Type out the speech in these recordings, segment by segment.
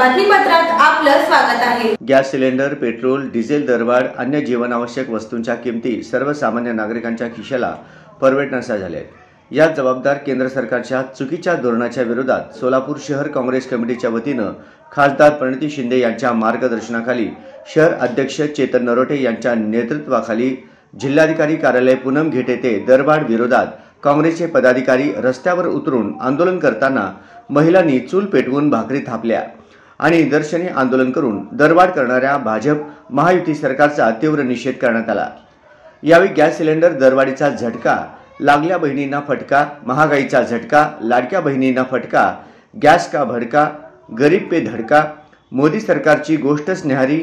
बातमीपत्रात आपलं स्वागत आहे। गॅस सिलेंडर, पेट्रोल, डिझेल दरवाढ, अन्य जीवनावश्यक वस्तूंच्या किमती सर्वसामान्य नागरिकांच्या खिशाला परवडण्याच्या झाल्या आहेत। यात जबाबदार केंद्र सरकारच्या चुकीच्या धोरणाच्या विरोधात सोलापूर शहर काँग्रेस कमिटीच्या वतीनं खासदार प्रणिती शिंदे यांच्या मार्गदर्शनाखाली शहर अध्यक्ष चेतन नरोटे यांच्या नेतृत्वाखाली जिल्हाधिकारी कार्यालय पूनम घेट येथे दरवाढ विरोधात काँग्रेसचे पदाधिकारी रस्त्यावर उतरून आंदोलन करताना महिलांनी चूल पेटवून भाकरी थापल्या आणि निदर्शने आंदोलन करून दरवाढ करणाऱ्या भाजप महायुती सरकारचा तीव्र निषेध करण्यात आला। यावेळी गॅस सिलेंडर दरवाढीचा झटका, लागल्या बहिणींना फटका, महागाईचा झटका, लाडक्या बहिणींना फटका, गॅस का भडका, गरीब पे धडका, मोदी सरकारची गोष्टच न्याहारी,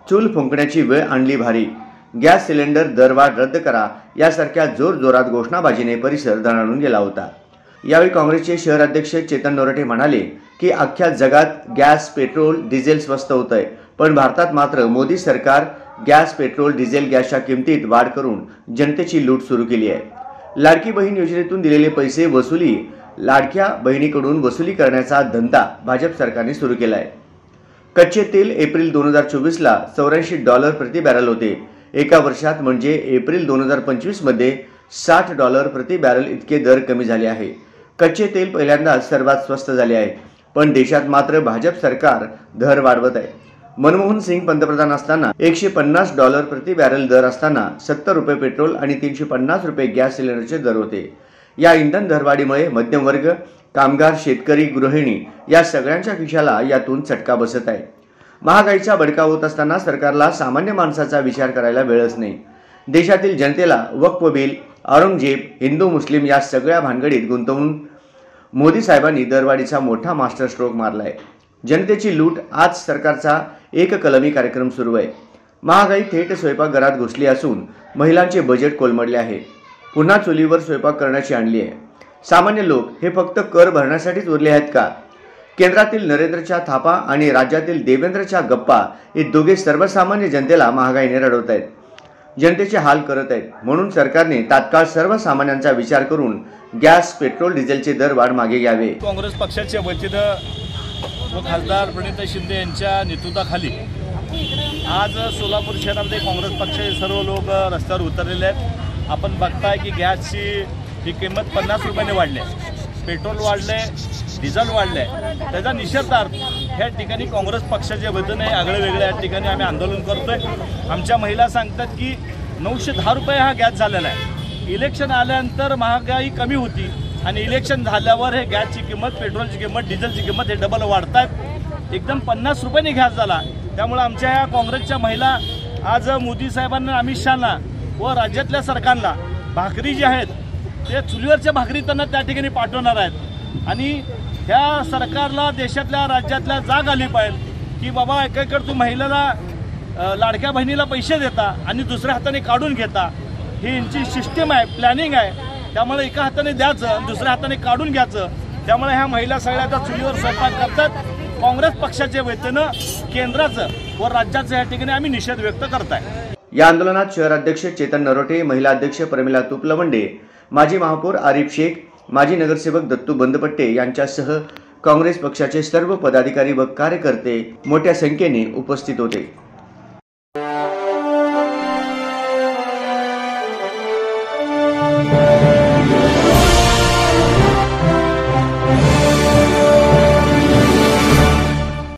चूल फुंकण्याची वेळ आणली भारी, गॅस सिलेंडर दरवाढ रद्द करा यासारख्या जोरजोरात घोषणाबाजीने परिसर दणाणून गेला होता। यावेळी काँग्रेसचे शहर अध्यक्ष चेतन नरोटे म्हणाले की अख्ख्या जगात गॅस, पेट्रोल, डिझेल स्वस्त होतंय, पण भारतात मात्र मोदी सरकार गॅस, पेट्रोल, डिझेल गॅसच्या किमतीत वाढ करून जनतेची लूट सुरू केली आहे। लाडकी बहीण योजनेतून दिलेले पैसे वसुली, लाडक्या बहिणीकडून वसुली करण्याचा धंदा भाजप सरकारने सुरू केला आहे। कच्चे तेल एप्रिल 2024 ला $84 प्रति बॅरल होते। एका वर्षात म्हणजे एप्रिल 2025 मध्ये $60 प्रति बॅरल इतके दर कमी झाले आहे। कच्चे तेल पहिल्यांदा सर्वात स्वस्त झाले आहे, पण देशात मात्र भाजप सरकार दर वाढवत आहे। मनमोहन सिंग पंतप्रधान असताना $150 प्रति बॅरल दर असताना ₹70 पेट्रोल आणि ₹350 गॅस सिलेंडरचे दर होते। या इंधन दरवाढीमुळे मध्यमवर्ग, कामगार, शेतकरी, गृहिणी या सगळ्यांच्या खिशाला यातून चटका बसत आहे। महागाईचा बडका होत असताना सरकारला सामान्य माणसाचा विचार करायला वेळच नाही। देशातील जनतेला वक्फ बिल, औरंगजेब, हिंदू मुस्लिम या सगळ्या भानगडीत गुंतवून मोदी साहेबांनी दरवाढीचा मोठा मास्टर स्ट्रोक मारलाय। जनतेची लूट आज सरकारचा एक कलमी कार्यक्रम सुरू आहे। महागाई थेट स्वयंपाकघरात घुसली असून महिलांचे बजेट कोलमडले आहे। पुन्हा चुलीवर स्वयंपाक करण्याची आणली आहे। सामान्य लोक हे फक्त कर भरण्यासाठीच उरले आहेत का? केंद्रातील नरेंद्रच्या थापा आणि राज्यातील देवेंद्रच्या गप्पा हे दोघे सर्वसामान्य जनतेला महागाईने रडवत आहेत, जनतेचे हाल करत आहेत। म्हणून सरकारने तात्काळ सर्वसामान्यांचा विचार करून गॅस, पेट्रोल, डिझेलचे दर वाढ मागे घ्यावे। काँग्रेस पक्षाच्या वतीनं व खासदार प्रणिती शिंदे यांच्या नेतृत्वाखाली आज सोलापूर शहरामध्ये काँग्रेस पक्षाचे सर्व लोक रस्त्यावर उतरलेले आहेत। आपण बघताय की गॅसची ही किंमत ₹50 वाढली आहे, पेट्रोल वाढले, डिझेल वाढले, त्याचा निषेधार्थ ह्या ठिकाणी काँग्रेस पक्षाच्या वतीने आगळे वेगळे या ठिकाणी आम्ही आंदोलन करतोय। आमच्या महिला सांगतात की ₹910 हा गॅस झालेला आहे। इलेक्शन आल्यानंतर महागाई कमी होती आणि इलेक्शन झाल्यावर हे गॅसची किंमत, पेट्रोलची किंमत, डिझेलची किंमत हे डबल वाढतात। एकदम ₹50 गॅस झाला। त्यामुळे आमच्या या काँग्रेसच्या महिला आज मोदी साहेबांना, अमित शहाना व राज्यातल्या सरकारला भाकरी जी आहेत ते चुलीवरच्या भाकरी त्यांना त्या ठिकाणी पाठवणार आहेत आणि ह्या सरकारला देशातल्या राज्यातल्या जाग आली पाहिजे की बाबा एकीकडे तू महिलेला, लाडक्या बहिणीला पैसे देता आणि दुसऱ्या हाताने काढून घेता, ही यांची सिस्टीम आहे, प्लॅनिंग आहे। त्यामुळे एका हाताने द्यायचं आणि दुसऱ्या हाताने काढून घ्यायचं। त्यामुळे ह्या महिला सगळ्या आता चुलीवर स्वयंपाक करतात। काँग्रेस पक्षाच्या वतीनं केंद्राचं व राज्याचं या ठिकाणी आम्ही निषेध व्यक्त करताय। या आंदोलनात शहर अध्यक्ष चेतन नरोटे, महिला अध्यक्ष प्रमिला तुपलवंडे, माजी महापौर आरिफ शेख, माजी नगरसेवक दत्तू बंदपट्टे यांच्यासह काँग्रेस पक्षाचे सर्व पदाधिकारी व कार्यकर्ते मोठ्या संख्येने उपस्थित होते।